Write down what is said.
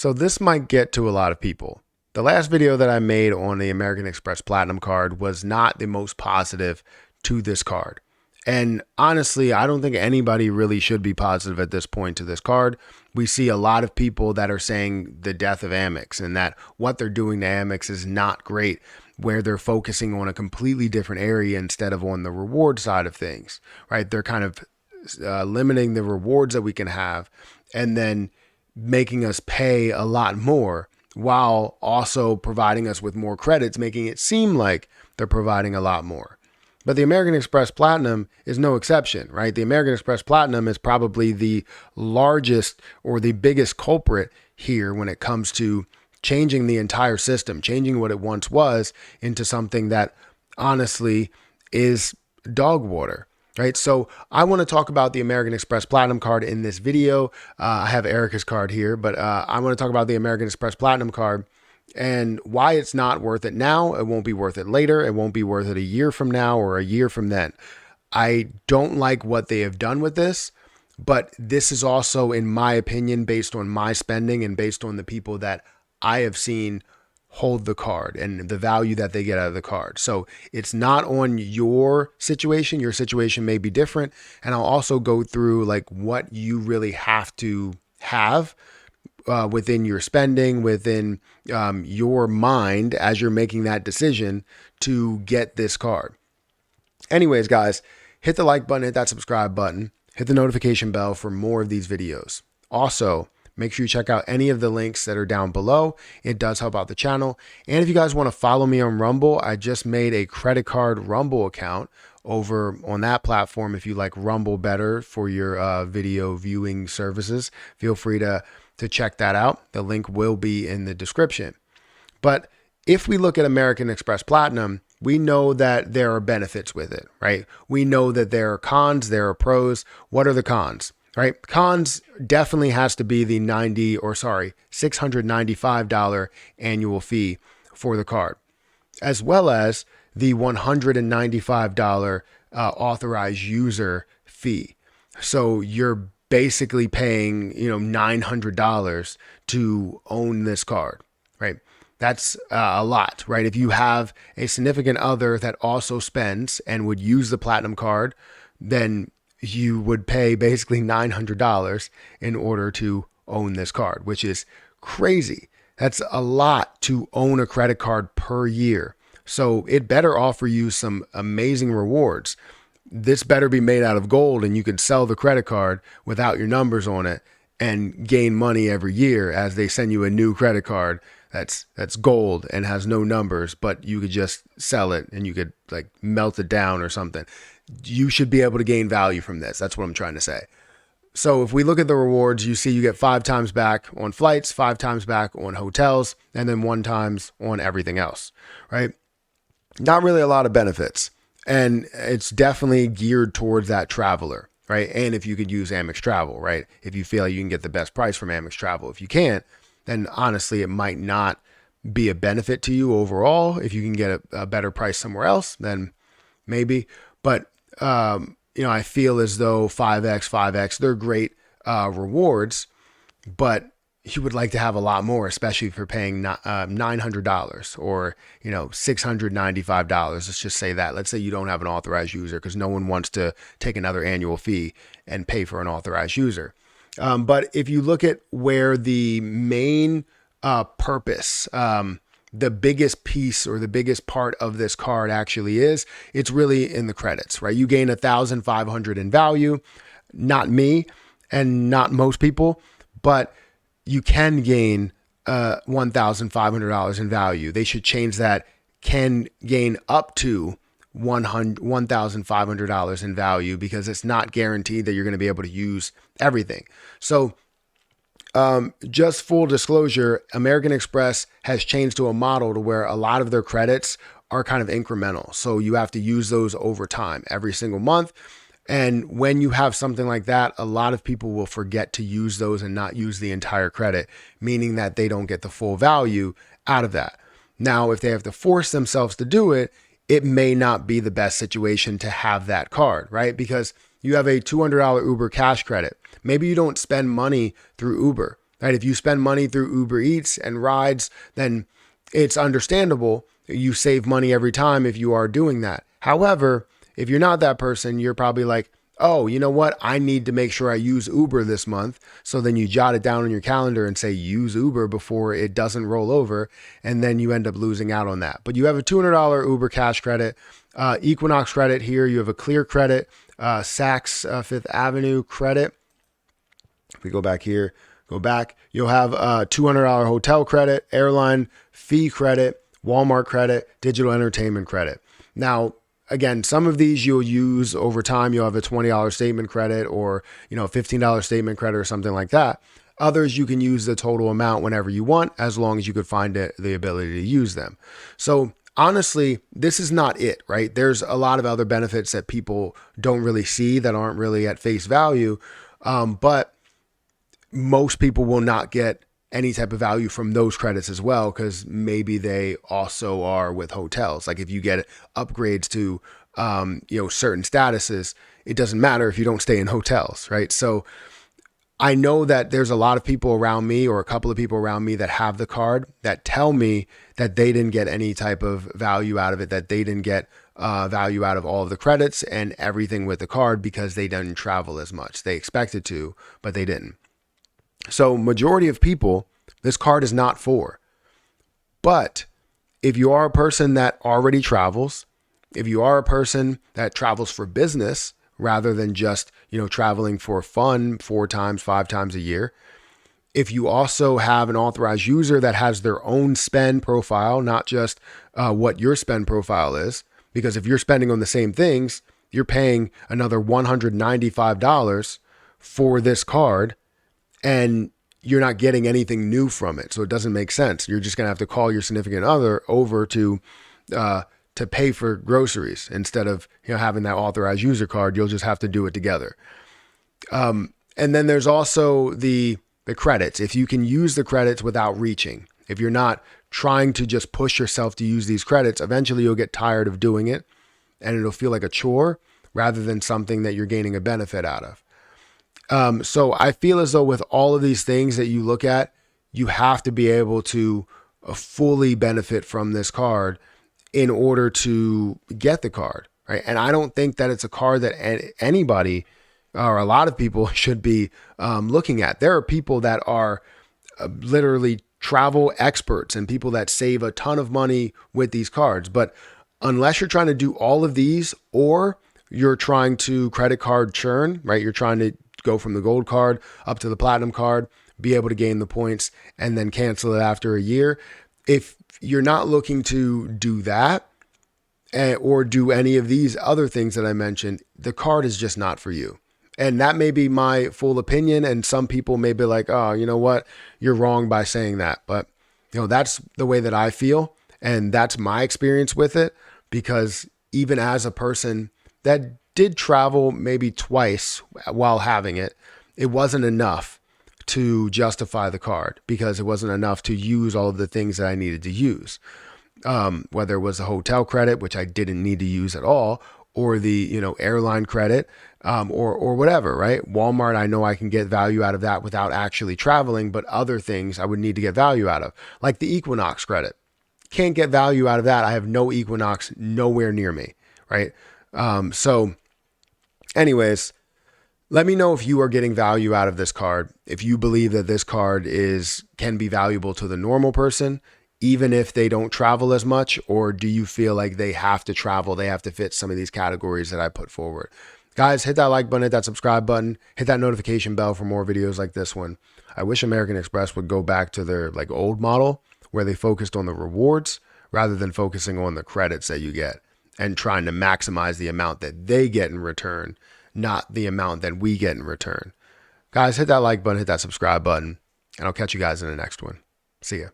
So this might get to a lot of people. The last video that I made on the American Express Platinum card was not the most positive to this card. And honestly, I don't think anybody really should be positive at this point to this card. We see a lot of people that are saying the death of Amex and that what they're doing to Amex is not great, where they're focusing on a completely different area instead of on the reward side of things, right? They're kind of limiting the rewards that we can have and then making us pay a lot more while also providing us with more credits, making it seem like they're providing a lot more. But the American Express Platinum is no exception, right? The American Express Platinum is probably the largest or the biggest culprit here when it comes to changing the entire system, changing what it once was into something that honestly is dog water. Right. So I want to talk about the American Express Platinum card in this video. I have Erica's card here, but I want to talk about the American Express Platinum card and why it's not worth it now. It won't be worth it later. It won't be worth it a year from now or a year from then. I don't like what they have done with this, but this is also, in my opinion, based on my spending and based on the people that I have seen hold the card and the value that they get out of the card. So it's not on your situation. Your situation may be different. And I'll also go through like what you really have to have within your spending, within your mind as you're making that decision to get this card. Anyways, guys, hit the like button, hit that subscribe button, hit the notification bell for more of these videos. Also, make sure you check out any of the links that are down below. It does help out the channel. And if you guys want to follow me on Rumble, I just made a credit card Rumble account over on that platform. If you like Rumble better for your video viewing services, feel free to check that out. The link will be in the description. But if we look at American Express Platinum, we know that there are benefits with it, right? We know that there are cons, there are pros. What are the cons? Right? Cons definitely has to be the $695 annual fee for the card, as well as the $195 authorized user fee. So you're basically paying, $900 to own this card, right? That's a lot, right? If you have a significant other that also spends and would use the Platinum card, then you would pay basically $900 in order to own this card, which is crazy. That's a lot to own a credit card per year. So it better offer you some amazing rewards. This better be made out of gold and you can sell the credit card without your numbers on it and gain money every year as they send you a new credit card that's gold and has no numbers, but you could just sell it and you could like melt it down or something. You should be able to gain value from this. That's what I'm trying to say. So if we look at the rewards, you see you get 5 times back on flights, 5 times back on hotels, and then 1 times on everything else, right? Not really a lot of benefits. And it's definitely geared towards that traveler, right? And if you could use Amex Travel, right? If you feel like you can get the best price from Amex Travel. If you can't, then honestly, it might not be a benefit to you overall. If you can get a better price somewhere else, then maybe. But I feel as though 5X, they're great rewards, but you would like to have a lot more, especially if you're paying $900 or, $695. Let's just say that. Let's say you don't have an authorized user because no one wants to take another annual fee and pay for an authorized user. But if you look at where the main purpose, the biggest piece or the biggest part of this card actually is, it's really in the credits, right? You gain 1,500 in value, not me and not most people, but you can gain $1,500 in value. They should change that, can gain up to $1,500 in value, because it's not guaranteed that you're going to be able to use everything. So just full disclosure, American Express has changed to a model to where a lot of their credits are kind of incremental. So you have to use those over time every single month. And when you have something like that, a lot of people will forget to use those and not use the entire credit, meaning that they don't get the full value out of that. Now, if they have to force themselves to do it, it may not be the best situation to have that card, right? Because you have a $200 Uber cash credit. Maybe you don't spend money through Uber, right? If you spend money through Uber Eats and rides, then it's understandable. You save money every time if you are doing that. However, if you're not that person, you're probably like, oh, you know what? I need to make sure I use Uber this month. So then you jot it down on your calendar and say use Uber before it doesn't roll over. And then you end up losing out on that. But you have a $200 Uber cash credit, Equinox credit here. You have a Clear credit, Saks Fifth Avenue credit. If we go back here, you'll have a $200 hotel credit, airline fee credit, Walmart credit, digital entertainment credit. Now, again, some of these you'll use over time. You'll have a $20 statement credit or, $15 statement credit or something like that. Others, you can use the total amount whenever you want, as long as you could find the ability to use them. So honestly, this is not it, right? There's a lot of other benefits that people don't really see that aren't really at face value. But most people will not get any type of value from those credits as well, because maybe they also are with hotels. Like if you get upgrades to, certain statuses, it doesn't matter if you don't stay in hotels, right? So I know that there's a lot of people around me, or a couple of people around me, that have the card that tell me that they didn't get any type of value out of it, that they didn't get value out of all of the credits and everything with the card because they didn't travel as much. They expected to, but they didn't. So majority of people, this card is not for. But if you are a person that already travels, if you are a person that travels for business rather than just, traveling for fun 4 times, 5 times a year, if you also have an authorized user that has their own spend profile, not just what your spend profile is, because if you're spending on the same things, you're paying another $195 for this card, and you're not getting anything new from it. So it doesn't make sense. You're just going to have to call your significant other over to pay for groceries instead of, having that authorized user card. You'll just have to do it together. And then there's also the credits. If you can use the credits without reaching, if you're not trying to just push yourself to use these credits, eventually you'll get tired of doing it and it'll feel like a chore rather than something that you're gaining a benefit out of. So I feel as though with all of these things that you look at, you have to be able to fully benefit from this card in order to get the card, right? And I don't think that it's a card that anybody or a lot of people should be looking at. There are people that are literally travel experts and people that save a ton of money with these cards. But unless you're trying to do all of these, or you're trying to credit card churn, right? You're trying to go from the gold card up to the platinum card, be able to gain the points and then cancel it after a year. If you're not looking to do that or do any of these other things that I mentioned, the card is just not for you. And that may be my full opinion. And some people may be like, oh, you know what? You're wrong by saying that. But, that's the way that I feel. And that's my experience with it, because even as a person that did travel maybe twice while having it, it wasn't enough to justify the card, because it wasn't enough to use all of the things that I needed to use. Whether it was a hotel credit, which I didn't need to use at all, or the, airline credit, or whatever, right? Walmart, I know I can get value out of that without actually traveling, but other things I would need to get value out of, like the Equinox credit. Can't get value out of that. I have no Equinox nowhere near me, right? So anyways, let me know if you are getting value out of this card. If you believe that this card can be valuable to the normal person, even if they don't travel as much, or do you feel like they have to travel? They have to fit some of these categories that I put forward. Guys, hit that like button, hit that subscribe button, hit that notification bell for more videos like this one. I wish American Express would go back to their old model where they focused on the rewards rather than focusing on the credits that you get and trying to maximize the amount that they get in return, not the amount that we get in return. Guys, hit that like button, hit that subscribe button, and I'll catch you guys in the next one. See ya.